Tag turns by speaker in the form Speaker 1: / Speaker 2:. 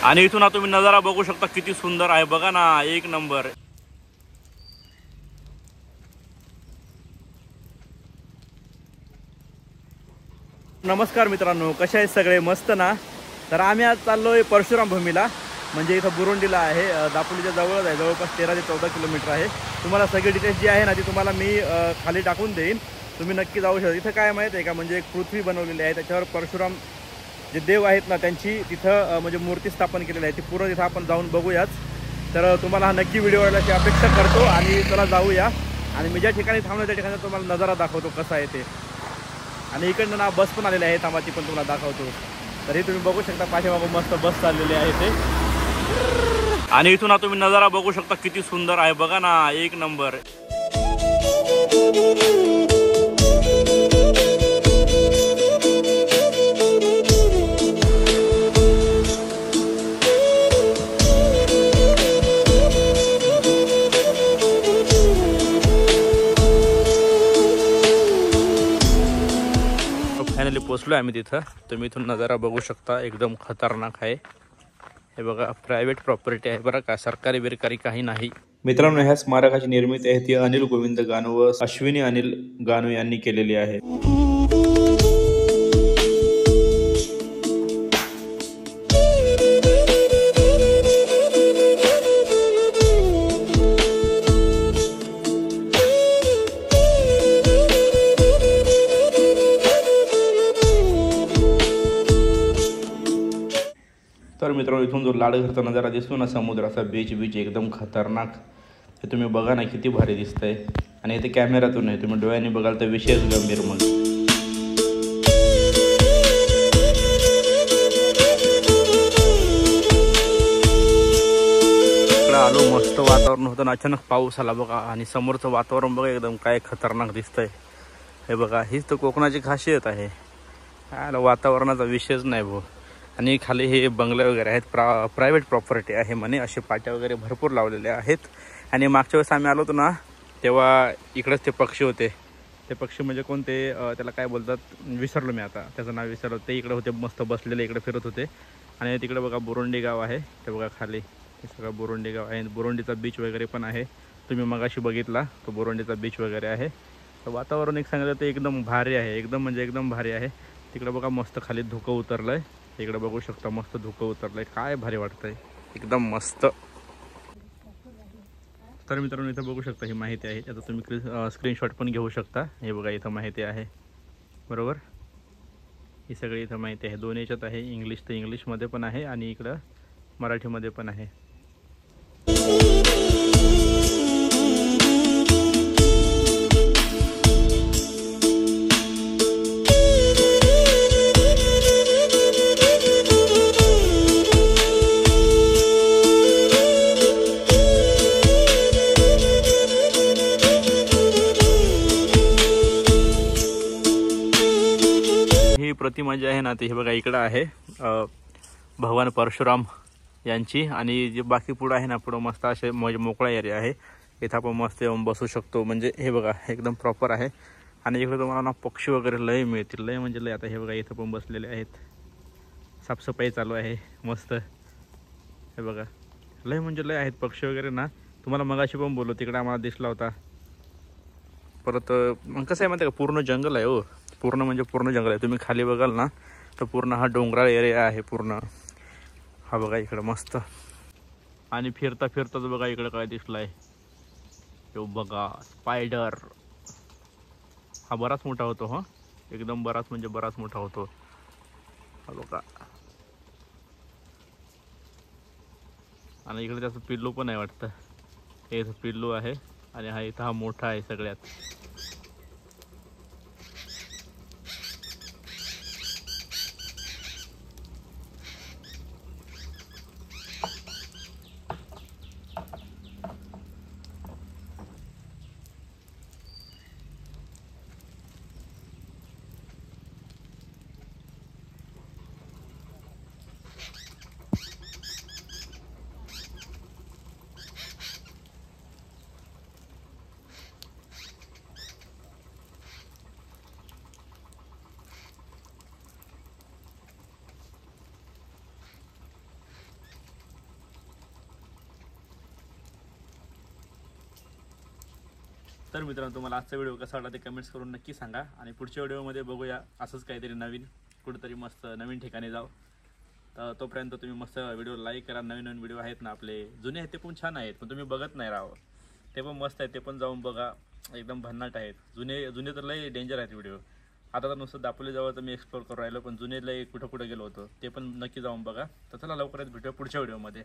Speaker 1: आणि इथून आता तुम्ही नजारा बघू शकता किती सुंदर आहे बघा ना, एक नंबर। नमस्कार मित्रांनो, कसे आहेत सगळे? मस्त ना? तर आम्ही आज चाललोय परशुराम भूमीला, म्हणजे इथं बुरुंडीला आहे, दापोलीच्या जवळच आहे, जवळपास 13 ते 14 किलोमीटर आहे। तुम्हाला सगळी डिटेल्स जी आहे ना ती तुम्हाला मी खाली टाकून देईन, तुम्ही नक्की जाऊ शकता। इथं काय माहिती आहे का, म्हणजे एक पृथ्वी बनवलेली आहे, त्याच्यावर परशुराम जे देव आहेत ना त्यांची तिथं म्हणजे मूर्ती स्थापन केलेली आहे, ती पूर्ण तिथं आपण जाऊन बघूयाच। तर तुम्हाला हा नक्की व्हिडिओ आवडल्याची अपेक्षा करतो आणि चला जाऊया। आणि मी ज्या ठिकाणी थांबलो त्या ठिकाणी तुम्हाला नजारा दाखवतो कसा आहे ते। आणि इकडनं ना बस पण आलेली आहे, थांबा ती पण तुम्हाला दाखवतो। तरी तुम्ही बघू शकता पाठीमागून मस्त बस चाललेली आहे ते। आणि इथून आता तुम्ही नजारा बघू शकता किती सुंदर आहे बघा ना, एक नंबर। फायनली पोहोचलो आम्ही तिथं। तुम्ही इथून नजारा बघू शकता, एकदम खतरनाक आहे। हे बघा, प्रायव्हेट प्रॉपर्टी आहे बरं का, सरकारी बिरकारी काही नाही। मित्रांनो, ह्या स्मारकाची निर्मिती आहे ती अनिल गोविंद गानू व अश्विनी अनिल गानू यांनी केलेली आहे। तर मित्रांनो, इथून जो लाडघरचा नजारा दिसतो ना, समुद्राचा बीच एकदम खतरनाक, हे तुम्ही बघा ना किती भारी दिसतंय। आणि इथे कॅमेरातून आहे, तुम्ही डोळ्यांनी बघाल तर विशेष गंभीर। मग इकडं आलो, मस्त वातावरण होतं, अचानक पाऊस आला बघा। आणि समोरचं वातावरण बघा, एकदम काय खतरनाक दिसतंय। हे बघा, हीच तर कोकणाची खासियत आहे, वातावरणाचा विषयच नाही भाऊ। आणि खाली हे बंगले वगैरे आहेत, प्रायव्हेट प्रॉपर्टी आहे म्हणे, असे पाट्या वगैरे भरपूर लावलेले आहेत। आणि मागच्या वेळेस आम्ही आलो होतो ना, तेव्हा इकडेच ते पक्षी होते। ते पक्षी म्हणजे कोणते, त्याला काय बोलतात विसरलो मी आता, त्याचं नाव विसरलो। ते इकडे होते, मस्त बसलेले इकडे फिरत होते। आणि तिकडे बघा बुरुंडी गाव आहे, ते बघा खाली हे सगळं बुरुंडी गाव आहे। बुरुंडीचा बीच वगैरे पण आहे, तुम्ही मगाशी बघितला तो बुरुंडीचा बीच वगैरे आहे। तर वातावरण एक सांगितलं तर एकदम भारी आहे, एकदम म्हणजे एकदम भारी आहे। तिकडे बघा मस्त खाली धुकं उतरलंय, इकडे बघू शकता मस्त धुकं उतरलंय, काय भारी वाटतंय, एकदम मस्त। तर मित्रांनो, इथं बघू शकता ही माहिती आहे, आता तुम्ही स्क्रीनशॉट पण घेऊ शकता। हे बघा इथं माहिती आहे, बरोबर, ही सगळी इथं माहिती आहे। दोन्ही याच्यात आहे, इंग्लिश तर इंग्लिशमध्ये पण आहे आणि इकडं मराठीमध्ये पण आहे। ही प्रतिमा जी आहे ना ती हे बघा इकडं आहे, भगवान परशुराम यांची। आणि जे बाकी पुढं आहे ना, पुढं मस्त असे म्हणजे मोकळा एरिया आहे, इथं आपण मस्त येऊन बसू शकतो। म्हणजे हे बघा एकदम प्रॉपर आहे। आणि इकडे तुम्हाला ना पक्षी वगैरे लय मिळतील, लय म्हणजे लय। आता हे बघा इथं पण बसलेले आहेत, साफसफाई चालू आहे मस्त। हे बघा लय म्हणजे लय आहेत पक्षी वगैरे ना। तुम्हाला मगाशी पण बोललो, तिकडे आम्हाला दिसला होता। परत मग कसं आहे माहिती आहे का, पूर्ण जंगल आहे हो, पूर्ण म्हणजे पूर्ण जंगल आहे। तुम्ही खाली बघाल ना तर पूर्ण हा डोंगराळ एरिया आहे पूर्ण। हा बघा इकडं मस्त। आणि फिरता फिरताच बघा इकडं काय दिसलाय, तो बघा स्पायडर। हा बराच मोठा होतो, हा एकदम बराच म्हणजे बराच मोठा होतो, हा बघा। आणि इकडे त्याचं पिल्लू पण आहे वाटतं, हे इथं पिल्लू आहे। आणि हा इथं हा मोठा आहे सगळ्यात। तर मित्रांनो तुम्हाला आजचा व्हिडिओ कसा वाटला ते कमेंट्स करून नक्की सांगा आणि पुढच्या व्हिडिओमध्ये बघूया असंच काहीतरी नवीन, कुठेतरी मस्त नवीन ठिकाणी जाऊ. तर तोपर्यंत तुम्ही मस्त व्हिडिओ लाईक करा. नवीन नवीन व्हिडिओ आहेत ना आपले, जुने आहेत ते पण छान आहेत पण तुम्ही बघत नाही राव, ते पण मस्त आहेत, ते पण जाऊन बघा, एकदम भन्नाट आहेत. जुने तर लय डेंजर आहेत व्हिडिओ. आता तर नुसतं दापोलीजवळ तर मी एक्सप्लोर करू राहिलो, पण जुने लय कुठं गेलो होतो ते पण नक्की जाऊन बघा. तर चला लवकरच भेटूया पुढच्या व्हिडिओमध्ये.